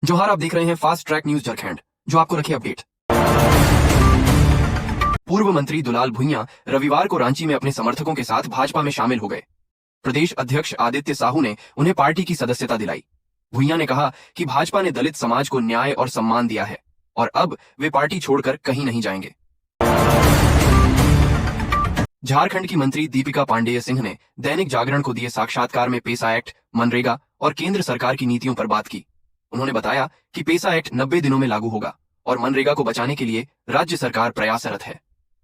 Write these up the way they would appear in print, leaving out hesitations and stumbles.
जोहार, आप देख रहे हैं फास्ट ट्रैक न्यूज झारखंड, जो आपको रखे अपडेट। पूर्व मंत्री दुलाल भुइयां रविवार को रांची में अपने समर्थकों के साथ भाजपा में शामिल हो गए। प्रदेश अध्यक्ष आदित्य साहू ने उन्हें पार्टी की सदस्यता दिलाई। भुइयां ने कहा कि भाजपा ने दलित समाज को न्याय और सम्मान दिया है और अब वे पार्टी छोड़कर कहीं नहीं जाएंगे। झारखंड की मंत्री दीपिका पांडेय सिंह ने दैनिक जागरण को दिए साक्षात्कार में पेसा एक्ट, मनरेगा और केंद्र सरकार की नीतियों पर बात की। उन्होंने बताया कि पेसा एक्ट 90 दिनों में लागू होगा और मनरेगा को बचाने के लिए राज्य सरकार प्रयासरत है।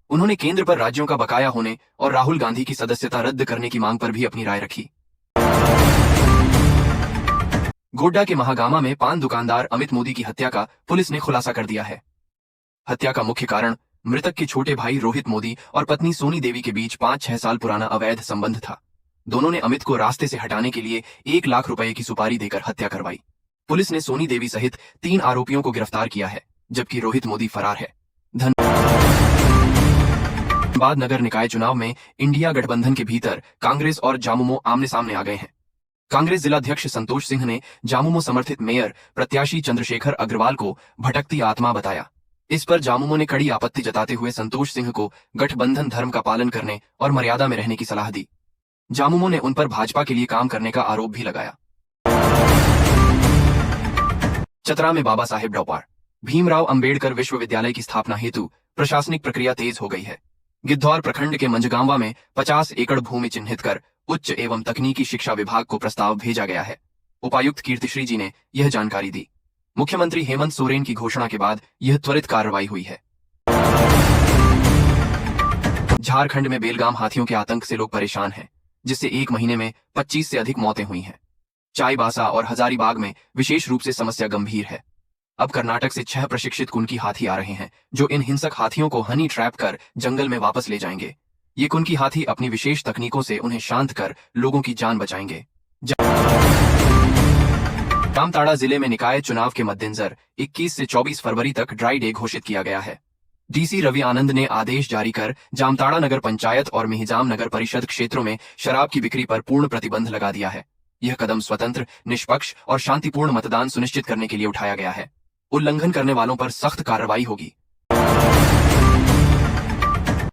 उन्होंने केंद्र पर राज्यों का बकाया होने और राहुल गांधी की सदस्यता रद्द करने की मांग पर भी अपनी राय रखी। गोड्डा के महागामा में पान दुकानदार अमित मोदी की हत्या का पुलिस ने खुलासा कर दिया है। हत्या का मुख्य कारण मृतक के छोटे भाई रोहित मोदी और पत्नी सोनी देवी के बीच 5-6 साल पुराना अवैध संबंध था। दोनों ने अमित को रास्ते से हटाने के लिए 1 लाख रुपए की सुपारी देकर हत्या करवाई। पुलिस ने सोनी देवी सहित 3 आरोपियों को गिरफ्तार किया है, जबकि रोहित मोदी फरार है। धनबाद नगर निकाय चुनाव में इंडिया गठबंधन के भीतर कांग्रेस और जामुमो आमने सामने आ गए हैं। कांग्रेस जिलाध्यक्ष संतोष सिंह ने जामुमो समर्थित मेयर प्रत्याशी चंद्रशेखर अग्रवाल को भटकती आत्मा बताया। इस पर जामुमो ने कड़ी आपत्ति जताते हुए संतोष सिंह को गठबंधन धर्म का पालन करने और मर्यादा में रहने की सलाह दी। जामुमो ने उन पर भाजपा के लिए काम करने का आरोप भी लगाया। चतरा में बाबा साहेब डॉ. भीमराव अंबेडकर विश्वविद्यालय की स्थापना हेतु प्रशासनिक प्रक्रिया तेज हो गई है। गिद्धौर प्रखंड के मंझगांवा में 50 एकड़ भूमि चिन्हित कर उच्च एवं तकनीकी शिक्षा विभाग को प्रस्ताव भेजा गया है। उपायुक्त कीर्तिश्री जी ने यह जानकारी दी। मुख्यमंत्री हेमंत सोरेन की घोषणा के बाद यह त्वरित कार्रवाई हुई है। झारखंड में बेलगाम हाथियों के आतंक से लोग परेशान हैं, जिससे 1 महीने में 25 से अधिक मौतें हुई हैं। चाईबासा और हजारीबाग में विशेष रूप से समस्या गंभीर है। अब कर्नाटक से 6 प्रशिक्षित कुनकी हाथी आ रहे हैं, जो इन हिंसक हाथियों को हनी ट्रैप कर जंगल में वापस ले जाएंगे। ये कुनकी हाथी अपनी विशेष तकनीकों से उन्हें शांत कर लोगों की जान बचाएंगे। जामताड़ा जिले में निकाय चुनाव के मद्देनजर 21 से 24 फरवरी तक ड्राई डे घोषित किया गया है। डीसी रवि आनंद ने आदेश जारी कर जामताड़ा नगर पंचायत और मिहिजाम नगर परिषद क्षेत्रों में शराब की बिक्री पर पूर्ण प्रतिबंध लगा दिया है। यह कदम स्वतंत्र, निष्पक्ष और शांतिपूर्ण मतदान सुनिश्चित करने के लिए उठाया गया है। उल्लंघन करने वालों पर सख्त कार्रवाई होगी।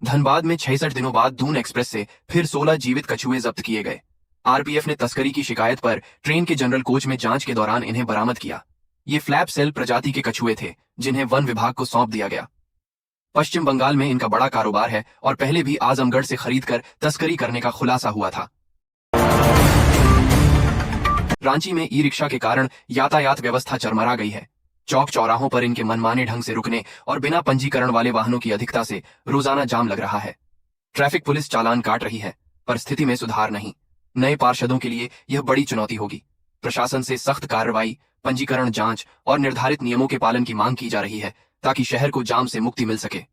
धनबाद में 66 दिनों बाद दून एक्सप्रेस से फिर 16 जीवित कछुए जब्त किए गए। आरपीएफ ने तस्करी की शिकायत पर ट्रेन के जनरल कोच में जांच के दौरान इन्हें बरामद किया। ये फ्लैप सेल प्रजाति के कछुए थे, जिन्हें वन विभाग को सौंप दिया गया। पश्चिम बंगाल में इनका बड़ा कारोबार है और पहले भी आजमगढ़ से खरीदकर तस्करी करने का खुलासा हुआ था। रांची में ई रिक्शा के कारण यातायात व्यवस्था चरमरा गई है। चौक चौराहों पर इनके मनमाने ढंग से रुकने और बिना पंजीकरण वाले वाहनों की अधिकता से रोजाना जाम लग रहा है। ट्रैफिक पुलिस चालान काट रही है, पर स्थिति में सुधार नहीं। नए पार्षदों के लिए यह बड़ी चुनौती होगी। प्रशासन से सख्त कार्रवाई, पंजीकरण जांच और निर्धारित नियमों के पालन की मांग की जा रही है, ताकि शहर को जाम से मुक्ति मिल सके।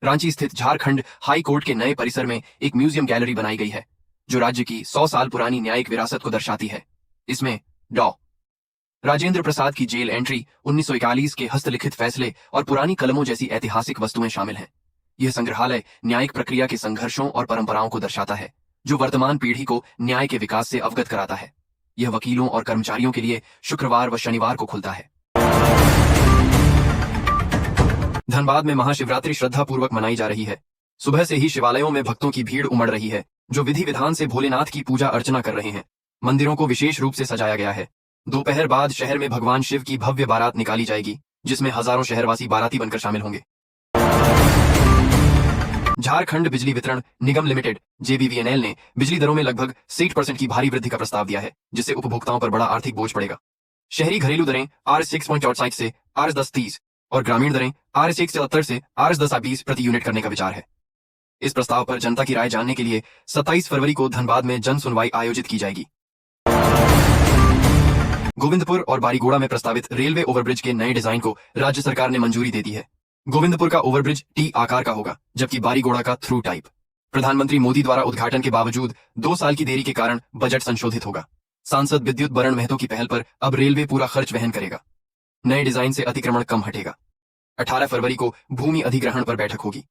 रांची स्थित झारखंड हाई कोर्ट के नए परिसर में एक म्यूजियम गैलरी बनाई गई है, जो राज्य की 100 साल पुरानी न्यायिक विरासत को दर्शाती है। इसमें डॉ. राजेंद्र प्रसाद की जेल एंट्री, 1941 के हस्तलिखित फैसले और पुरानी कलमों जैसी ऐतिहासिक वस्तुएं शामिल हैं। यह संग्रहालय न्यायिक प्रक्रिया के संघर्षों और परंपराओं को दर्शाता है, जो वर्तमान पीढ़ी को न्याय के विकास से अवगत कराता है। यह वकीलों और कर्मचारियों के लिए शुक्रवार व शनिवार को खुलता है। धनबाद में महाशिवरात्रि श्रद्धापूर्वक मनाई जा रही है। सुबह से ही शिवालयों में भक्तों की भीड़ उमड़ रही है, जो विधि विधान से भोलेनाथ की पूजा अर्चना कर रहे हैं। मंदिरों को विशेष रूप से सजाया गया है। दोपहर बाद शहर में भगवान शिव की भव्य बारात निकाली जाएगी, जिसमें हजारों शहरवासी बाराती बनकर शामिल होंगे। झारखंड बिजली वितरण निगम लिमिटेड JBVNL ने बिजली दरों में लगभग 60% की भारी वृद्धि का प्रस्ताव दिया है, जिससे उपभोक्ताओं पर बड़ा आर्थिक बोझ पड़ेगा। शहरी घरेलू दरें Rs6.64 से Rs10.30 और ग्रामीण दरें Rs1.70 से Rs10.20 प्रति यूनिट करने का विचार है। इस प्रस्ताव पर जनता की राय जानने के लिए 27 फरवरी को धनबाद में जन सुनवाई आयोजित की जाएगी। गोविंदपुर और बारीगोड़ा में प्रस्तावित रेलवे ओवरब्रिज के नए डिजाइन को राज्य सरकार ने मंजूरी दे दी है। गोविंदपुर का ओवरब्रिज T आकार का होगा, जबकि बारीगोड़ा का थ्रू टाइप। प्रधानमंत्री मोदी द्वारा उद्घाटन के बावजूद 2 साल की देरी के कारण बजट संशोधित होगा। सांसद विद्युत बरण महतो की पहल पर अब रेलवे पूरा खर्च वहन करेगा। नए डिजाइन से अतिक्रमण कम हटेगा। 18 फरवरी को भूमि अधिग्रहण पर बैठक होगी।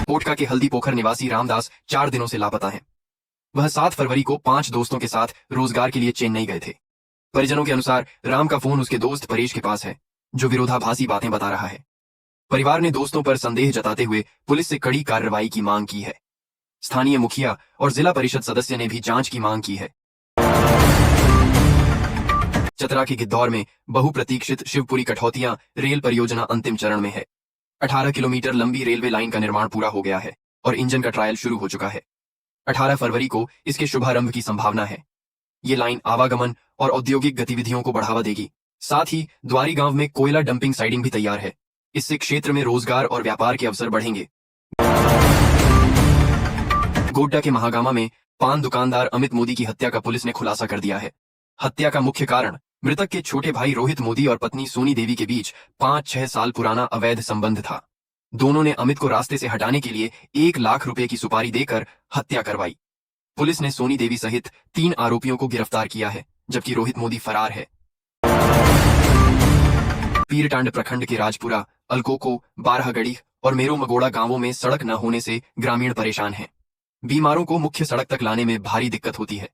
पोटका के हल्दी पोखर निवासी रामदास 4 दिनों से लापता हैं। वह 7 फरवरी को 5 दोस्तों के साथ रोजगार के लिए चेन्नई गए थे। परिजनों के अनुसार राम का फोन उसके दोस्त परेश के पास है, जो विरोधाभासी बातें बता रहा है। परिवार ने दोस्तों पर संदेह जताते हुए पुलिस से कड़ी कार्रवाई की मांग की है। स्थानीय मुखिया और जिला परिषद सदस्य ने भी जांच की मांग की है। चतरा के गिद्धौर में बहुप्रतीक्षित शिवपुरी कठौतियां रेल परियोजना अंतिम चरण में है। 18 किलोमीटर लंबी रेलवे लाइन का निर्माण पूरा हो गया है और इंजन का ट्रायल शुरू हो चुका है। 18 फरवरी को इसके शुभारंभ की संभावना है। ये लाइन आवागमन और औद्योगिक गतिविधियों को बढ़ावा देगी। साथ ही द्वारी गांव में कोयला डंपिंग साइडिंग भी तैयार है। इससे क्षेत्र में रोजगार और व्यापार के अवसर बढ़ेंगे। गोड्डा के महागामा में पान दुकानदार अमित मोदी की हत्या का पुलिस ने खुलासा कर दिया है। हत्या का मुख्य कारण मृतक के छोटे भाई रोहित मोदी और पत्नी सोनी देवी के बीच 5-6 साल पुराना अवैध संबंध था। दोनों ने अमित को रास्ते से हटाने के लिए 1 लाख रुपए की सुपारी देकर हत्या करवाई। पुलिस ने सोनी देवी सहित 3 आरोपियों को गिरफ्तार किया है, जबकि रोहित मोदी फरार है। पीरटांड प्रखंड के राजपुरा, अलकोको, बारहगढ़ी और मेरो मगोड़ा गांवों में सड़क न होने से ग्रामीण परेशान हैं। बीमारों को मुख्य सड़क तक लाने में भारी दिक्कत होती है।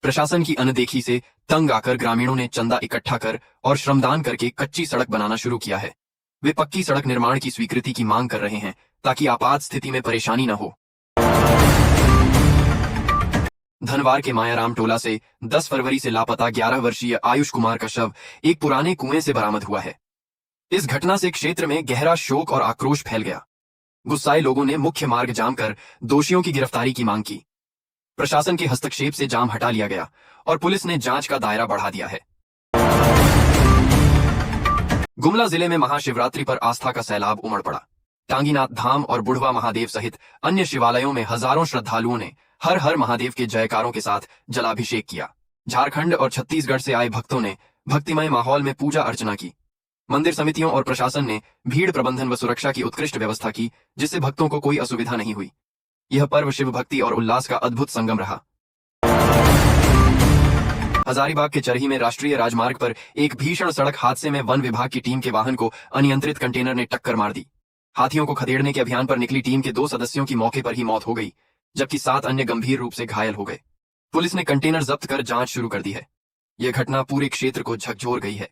प्रशासन की अनदेखी से तंग आकर ग्रामीणों ने चंदा इकट्ठा कर और श्रमदान करके कच्ची सड़क बनाना शुरू किया है। वे पक्की सड़क निर्माण की स्वीकृति की मांग कर रहे हैं ताकि आपात स्थिति में परेशानी न हो। धनवार के मायाराम टोला से 10 फरवरी से लापता 11 वर्षीय आयुष कुमार का शव एक पुराने कुएं से बरामद हुआ है। इस घटना से क्षेत्र में गहरा शोक और आक्रोश फैल गया। गुस्साए लोगों ने मुख्य मार्ग जाम कर दोषियों की गिरफ्तारी की मांग की। प्रशासन के हस्तक्षेप से जाम हटा लिया गया और पुलिस ने जांच का दायरा बढ़ा दिया है। गुमला जिले में महाशिवरात्रि पर आस्था का सैलाब उमड़ पड़ा। टांगीनाथ धाम और बुढ़वा महादेव सहित अन्य शिवालयों में हजारों श्रद्धालुओं ने हर हर महादेव के जयकारों के साथ जलाभिषेक किया। झारखंड और छत्तीसगढ़ से आए भक्तों ने भक्तिमय माहौल में पूजा अर्चना की। मंदिर समितियों और प्रशासन ने भीड़ प्रबंधन व सुरक्षा की उत्कृष्ट व्यवस्था की, जिससे भक्तों को कोई असुविधा नहीं हुई। यह पर्व शिव भक्ति और उल्लास का अद्भुत संगम रहा। हजारीबाग के चरही में राष्ट्रीय राजमार्ग पर एक भीषण सड़क हादसे में वन विभाग की टीम के वाहन को अनियंत्रित कंटेनर ने टक्कर मार दी। हाथियों को खदेड़ने के अभियान पर निकली टीम के 2 सदस्यों की मौके पर ही मौत हो गई, जबकि 7 अन्य गंभीर रूप से घायल हो गए। पुलिस ने कंटेनर जब्त कर जांच शुरू कर दी है। यह घटना पूरे क्षेत्र को झकझोर गई है।